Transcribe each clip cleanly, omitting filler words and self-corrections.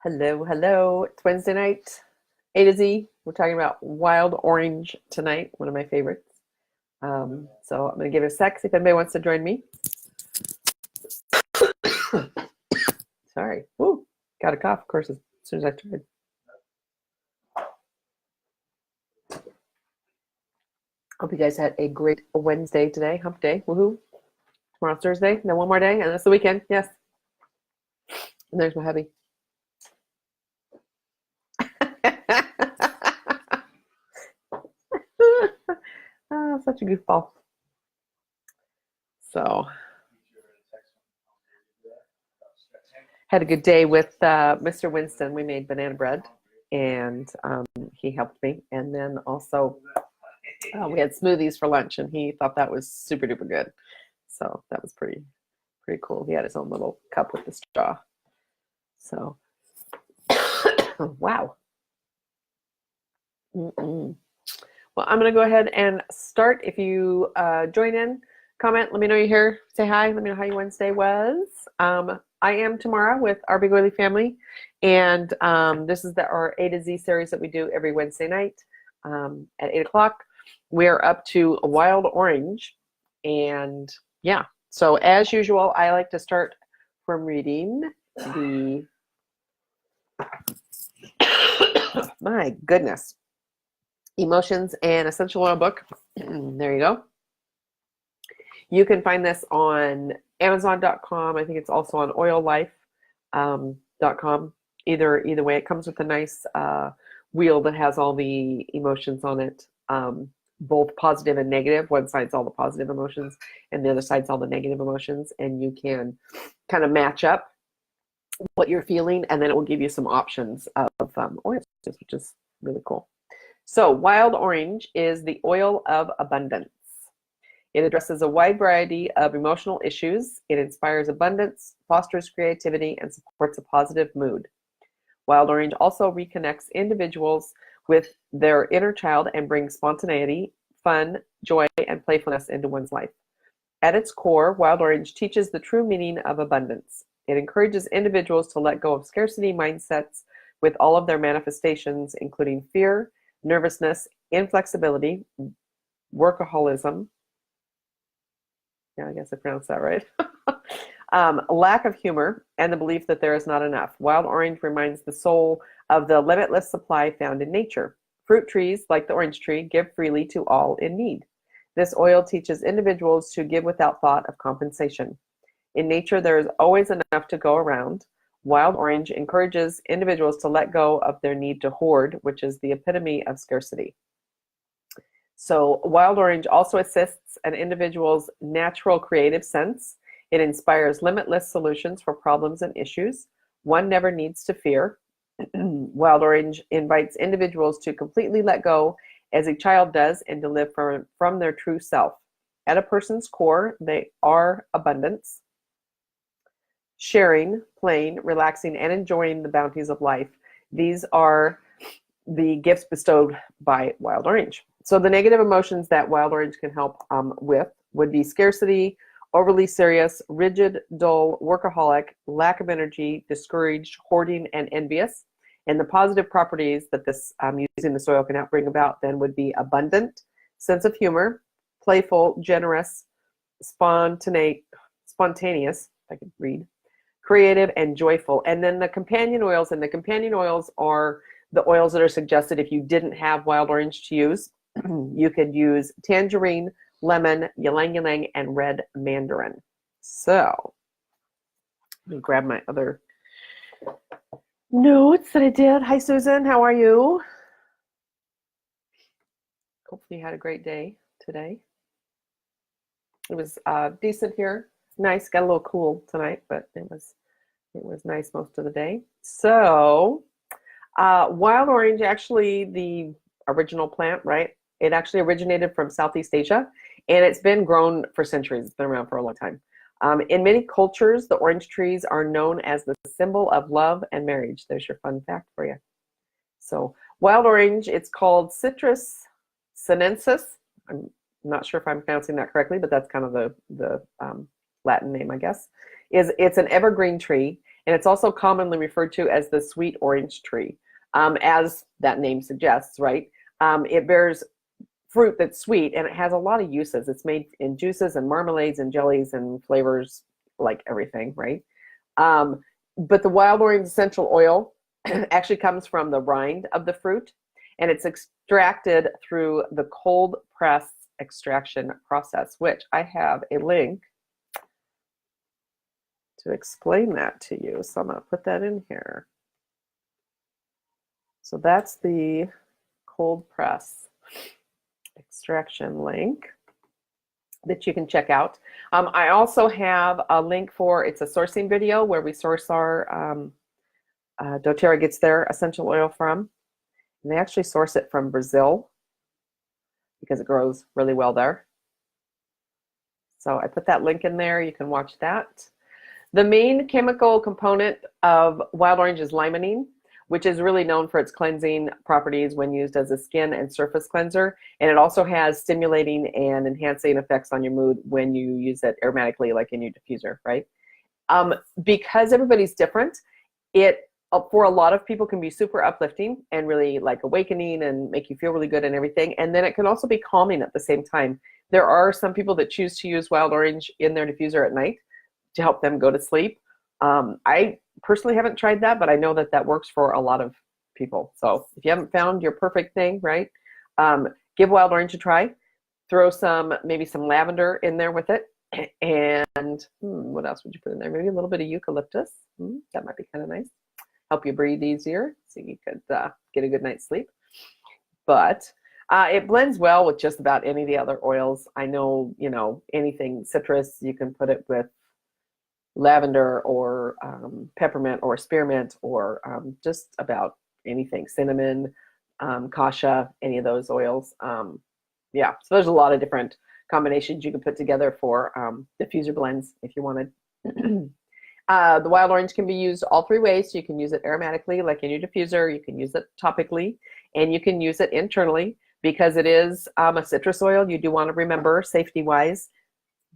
Hello, hello. It's Wednesday night, A to Z. We're talking about wild orange tonight, one of my favorites. So I'm going to give it a sec, see if anybody wants to join me. Sorry. Woo, got a cough, of course, as soon as I tried. Hope you guys had a great Wednesday today, hump day. Woohoo. Tomorrow's Thursday, then one more day, and that's the weekend. Yes. And there's my hubby. Oh, such a goofball. So, had a good day with Mr. Winston. We made banana bread, and he helped me. And then also, we had smoothies for lunch, and he thought that was super duper good. So that was pretty cool. He had his own little cup with the straw. So, wow. Well, I'm going to go ahead and start. If you join in, comment, let me know you're here. Say hi. Let me know how your Wednesday was. I am Tamara with our Big Oily Family, and this is our A to Z series that we do every Wednesday night at 8 o'clock. We are up to a wild orange, and yeah. So as usual, I like to start from reading the, my goodness, Emotions and Essential Oil book. There you go. You can find this on Amazon.com. I think it's also on oillife.com. Either way, it comes with a nice wheel that has all the emotions on it, both positive and negative. One side's all the positive emotions, and the other side's all the negative emotions. And you can kind of match up what you're feeling, and then it will give you some options of oils, which is really cool. So wild orange is the oil of abundance. It addresses a wide variety of emotional issues. It inspires abundance, fosters creativity, and supports a positive mood. Wild orange also reconnects individuals with their inner child and brings spontaneity, fun, joy, and playfulness into one's life. At its core, wild orange teaches the true meaning of abundance. It encourages individuals to let go of scarcity mindsets with all of their manifestations, including fear, nervousness, inflexibility, workaholism. Yeah, I guess I pronounced that right. Lack of humor, and the belief that there is not enough. Wild orange reminds the soul of the limitless supply found in nature. Fruit trees, like the orange tree, give freely to all in need. This oil teaches individuals to give without thought of compensation. In nature, there is always enough to go around. Wild orange encourages individuals to let go of their need to hoard, which is the epitome of scarcity. So wild orange also assists an individual's natural creative sense. It inspires limitless solutions for problems and issues. One never needs to fear. Wild orange invites individuals to completely let go, as a child does, and to live from their true self. At a person's core, they are abundance, sharing, playing, relaxing, and enjoying the bounties of life. These are the gifts bestowed by wild orange. So the negative emotions that wild orange can help with would be scarcity, overly serious, rigid, dull, workaholic, lack of energy, discouraged, hoarding, and envious. And the positive properties that this using the soil can help bring about then would be abundant, sense of humor, playful, generous, spontaneous, if I could read, creative, and joyful. And then the companion oils, are the oils that are suggested if you didn't have wild orange to use. You could use tangerine, lemon, ylang ylang, and red mandarin. So let me grab my other notes that I did. Hi, Susan. How are you? Hopefully you had a great day today. It was decent here. Nice. Got a little cool tonight, but it was nice most of the day. So wild orange, actually the original plant, right? It actually originated from Southeast Asia, and it's been grown for centuries. It's been around for a long time. In many cultures, the orange trees are known as the symbol of love and marriage. There's your fun fact for you. So wild orange, it's called Citrus sinensis. I'm not sure if I'm pronouncing that correctly, but that's kind of the Latin name, I guess. It's an evergreen tree, And it's also commonly referred to as the sweet orange tree, as that name suggests, right? It bears fruit that's sweet, and it has a lot of uses. It's made in juices and marmalades and jellies and flavors, like everything, right? But the wild orange essential oil actually comes from the rind of the fruit, and it's extracted through the cold press extraction process, which I have a link to explain that to you. So I'm going to put that in here. So that's the cold press extraction link that you can check out. I also have a link for, it's a sourcing video where we source our, doTERRA gets their essential oil from. And they actually source it from Brazil because it grows really well there. So I put that link in there. You can watch that. The main chemical component of wild orange is limonene, which is really known for its cleansing properties when used as a skin and surface cleanser. And it also has stimulating and enhancing effects on your mood when you use it aromatically, like in your diffuser, right? Because everybody's different, it, for a lot of people, can be super uplifting and really like awakening and make you feel really good and everything. And then it can also be calming at the same time. There are some people that choose to use wild orange in their diffuser at night to help them go to sleep. I personally haven't tried that, but I know that that works for a lot of people. So if you haven't found your perfect thing, right, give wild orange a try. Throw maybe some lavender in there with it. And what else would you put in there? Maybe a little bit of eucalyptus. That might be kind of nice. Help you breathe easier so you could get a good night's sleep. But it blends well with just about any of the other oils. I know, anything citrus, you can put it with lavender or peppermint or spearmint or just about anything, cinnamon, kasha, any of those oils. Yeah, so there's a lot of different combinations you can put together for diffuser blends if you wanted. The wild orange can be used all three ways. So you can use it aromatically, like in your diffuser. You can use it topically, and you can use it internally because it is a citrus oil. You do want to remember, safety-wise,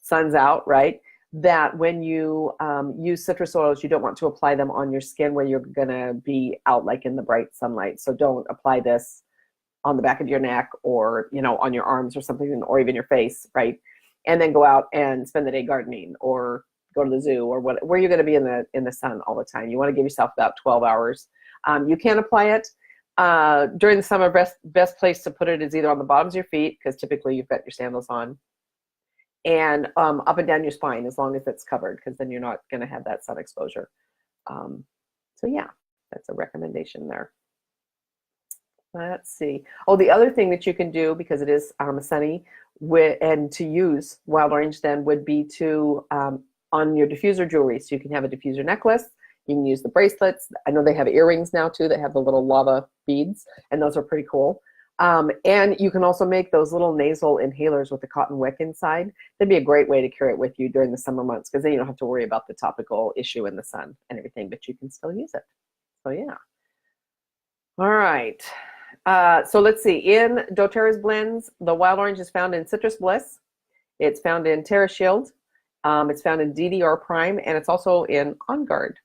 sun's out, right? That when you use citrus oils, you don't want to apply them on your skin where you're going to be out like in the bright sunlight. So don't apply this on the back of your neck or, on your arms or something, or even your face, right? And then go out and spend the day gardening or go to the zoo or where you're going to be in the sun all the time. You want to give yourself about 12 hours. You can apply it during the summer. Best place to put it is either on the bottoms of your feet, because typically you've got your sandals on, and up and down your spine, as long as it's covered, because then you're not going to have that sun exposure. So yeah, that's a recommendation there. Let's see. Oh, the other thing that you can do, because it is sunny, and to use wild orange then would be to on your diffuser jewelry. So you can have a diffuser necklace. You can use the bracelets. I know they have earrings now too that have the little lava beads, and those are pretty cool. And you can also make those little nasal inhalers with the cotton wick inside. That'd be a great way to carry it with you during the summer months, because then you don't have to worry about the topical issue in the sun and everything, but you can still use it. So yeah. All right. So let's see. In doTERRA's blends, the wild orange is found in Citrus Bliss. It's found in Terra Shield. It's found in DDR Prime, and it's also in On Guard.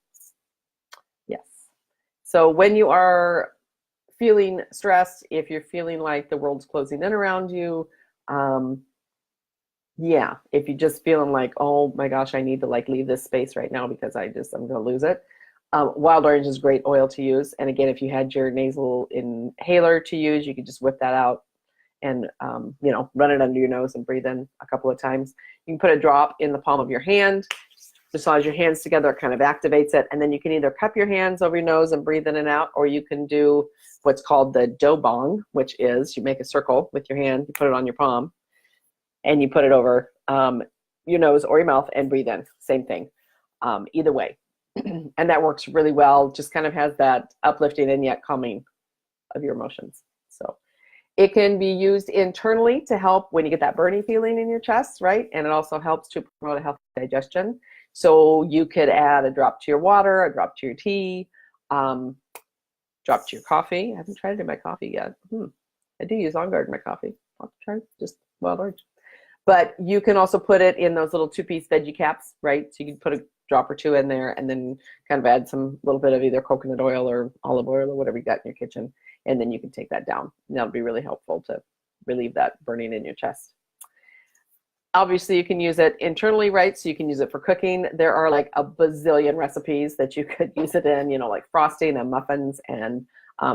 Yes. So when you are feeling stressed, if you're feeling like the world's closing in around you, yeah, if you're just feeling like, oh my gosh, I need to leave this space right now because I'm going to lose it. Wild orange is great oil to use. And again, if you had your nasal inhaler to use, you could just whip that out and, run it under your nose and breathe in a couple of times. You can put a drop in the palm of your hand. Just as your hands together, it kind of activates it. And then you can either cup your hands over your nose and breathe in and out, or you can do what's called the do bong, which is you make a circle with your hand, you put it on your palm, and you put it over your nose or your mouth and breathe in. Same thing, either way. And that works really well. Just kind of has that uplifting and yet calming of your emotions. So it can be used internally to help when you get that burning feeling in your chest, right? And it also helps to promote a healthy digestion. So you could add a drop to your water, a drop to your tea, drop to your coffee. I haven't tried it in my coffee yet. I do use On Guard in my coffee. I'll try just wild orange. But you can also put it in those little 2-piece veggie caps, right? So you can put drop or two in there, and then kind of add some little bit of either coconut oil or olive oil or whatever you got in your kitchen, and then you can take that down. And that'll be really helpful to relieve that burning in your chest. Obviously, you can use it internally, right? So you can use it for cooking. There are like a bazillion recipes that you could use it in, you know, like frosting and muffins, and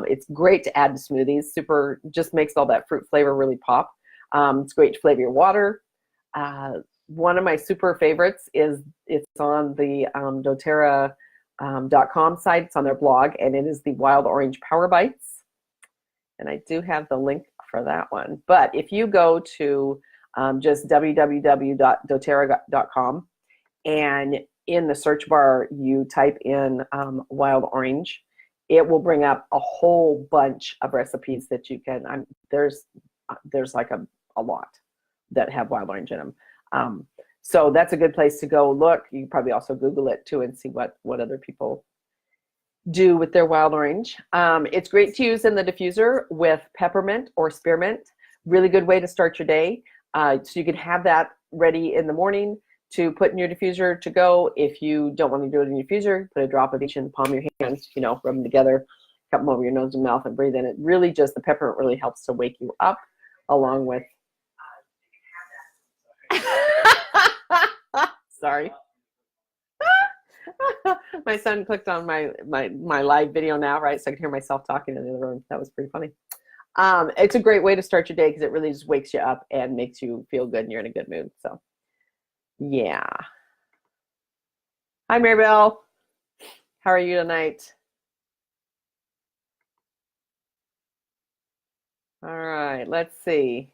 it's great to add to smoothies. Super, just makes all that fruit flavor really pop. It's great to flavor your water. One of my super favorites is it's on the doTERRA.com site. It's on their blog, and it is the Wild Orange Power Bites. And I do have the link for that one. But if you go to just www.doterra.com, and in the search bar you type in wild orange, it will bring up a whole bunch of recipes that you can. There's like a lot that have wild orange in them. So that's a good place to go look. You can probably also Google it too and see what other people do with their wild orange. It's great to use in the diffuser with peppermint or spearmint. Really good way to start your day. So you can have that ready in the morning to put in your diffuser to go. If you don't want to do it in your diffuser, put a drop of each in the palm of your hands, you know, rub them together, cup them over your nose and mouth and breathe in. It really just, the peppermint really helps to wake you up, along with, sorry. My son clicked on my live video now, right? So I can hear myself talking in the other room. That was pretty funny. It's a great way to start your day because it really just wakes you up and makes you feel good and you're in a good mood. So, yeah. Hi, Maribel. How are you tonight? All right, let's see.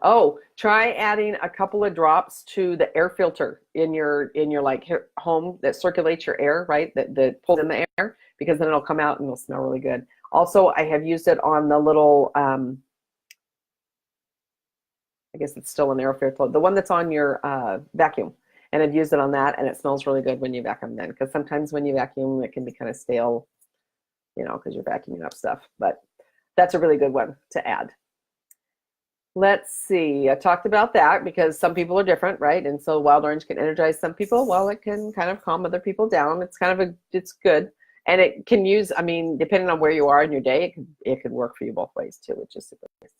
Oh, try adding a couple of drops to the air filter in your like home that circulates your air, right? That pulls in the air, because then it'll come out and it'll smell really good. Also, I have used it on the little, I guess it's still an air filter, the one that's on your vacuum. And I've used it on that, and it smells really good when you vacuum then, because sometimes when you vacuum, it can be kind of stale, you know, because you're vacuuming up stuff. But that's a really good one to add. Let's see, I talked about that because some people are different, right? And so wild orange can energize some people, while it can kind of calm other people down. It's kind of it's good. And it can use, I mean, depending on where you are in your day, it could work for you both ways too, which is super nice.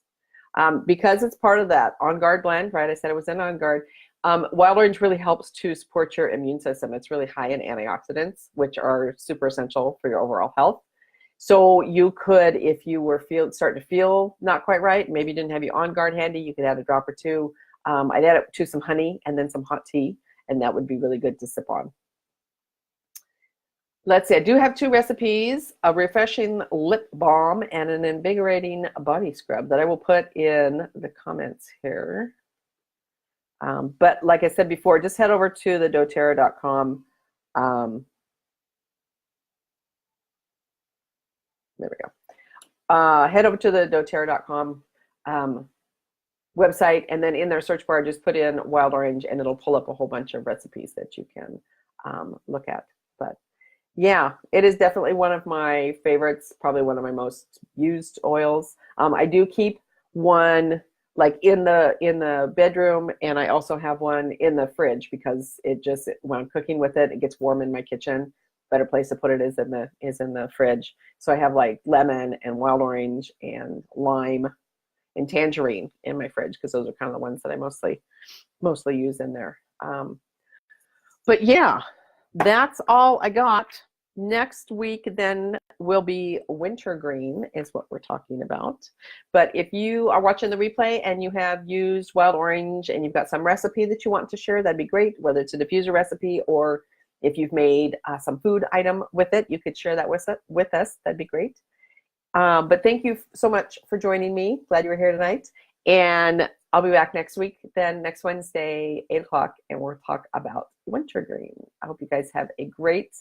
Because it's part of that On Guard blend, right? I said it was in On Guard. Wild orange really helps to support your immune system. It's really high in antioxidants, which are super essential for your overall health. So you could, if you were starting to feel not quite right, maybe you didn't have your On Guard handy, you could add a drop or two. I'd add it to some honey and then some hot tea, and that would be really good to sip on. Let's see, I do have two recipes, a refreshing lip balm and an invigorating body scrub that I will put in the comments here. But like I said before, just head over to the doTERRA.com. There we go. Head over to the doTERRA.com website, and then in their search bar, just put in wild orange, and it'll pull up a whole bunch of recipes that you can look at. But yeah, it is definitely one of my favorites, probably one of my most used oils. I do keep one like in the bedroom, and I also have one in the fridge because it just, when I'm cooking with it, it gets warm in my kitchen. Better place to put it is in the fridge. So I have like lemon and wild orange and lime and tangerine in my fridge, because those are kind of the ones that I mostly use in there. But yeah, that's all I got. Next week then will be wintergreen is what we're talking about. But if you are watching the replay and you have used wild orange and you've got some recipe that you want to share, that'd be great, whether it's a diffuser recipe or if you've made some food item with it, you could share that with us. That'd be great. But thank you so much for joining me. Glad you were here tonight. And I'll be back next week, then next Wednesday, 8 o'clock, and we'll talk about wintergreen. I hope you guys have a great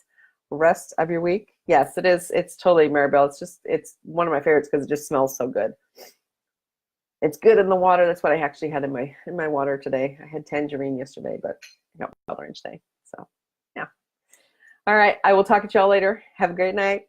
rest of your week. Yes, it is. It's totally Maribel. It's one of my favorites because it just smells so good. It's good in the water. That's what I actually had in my water today. I had tangerine yesterday, but I got wild orange today. So yeah. All right. I will talk to y'all later. Have a great night.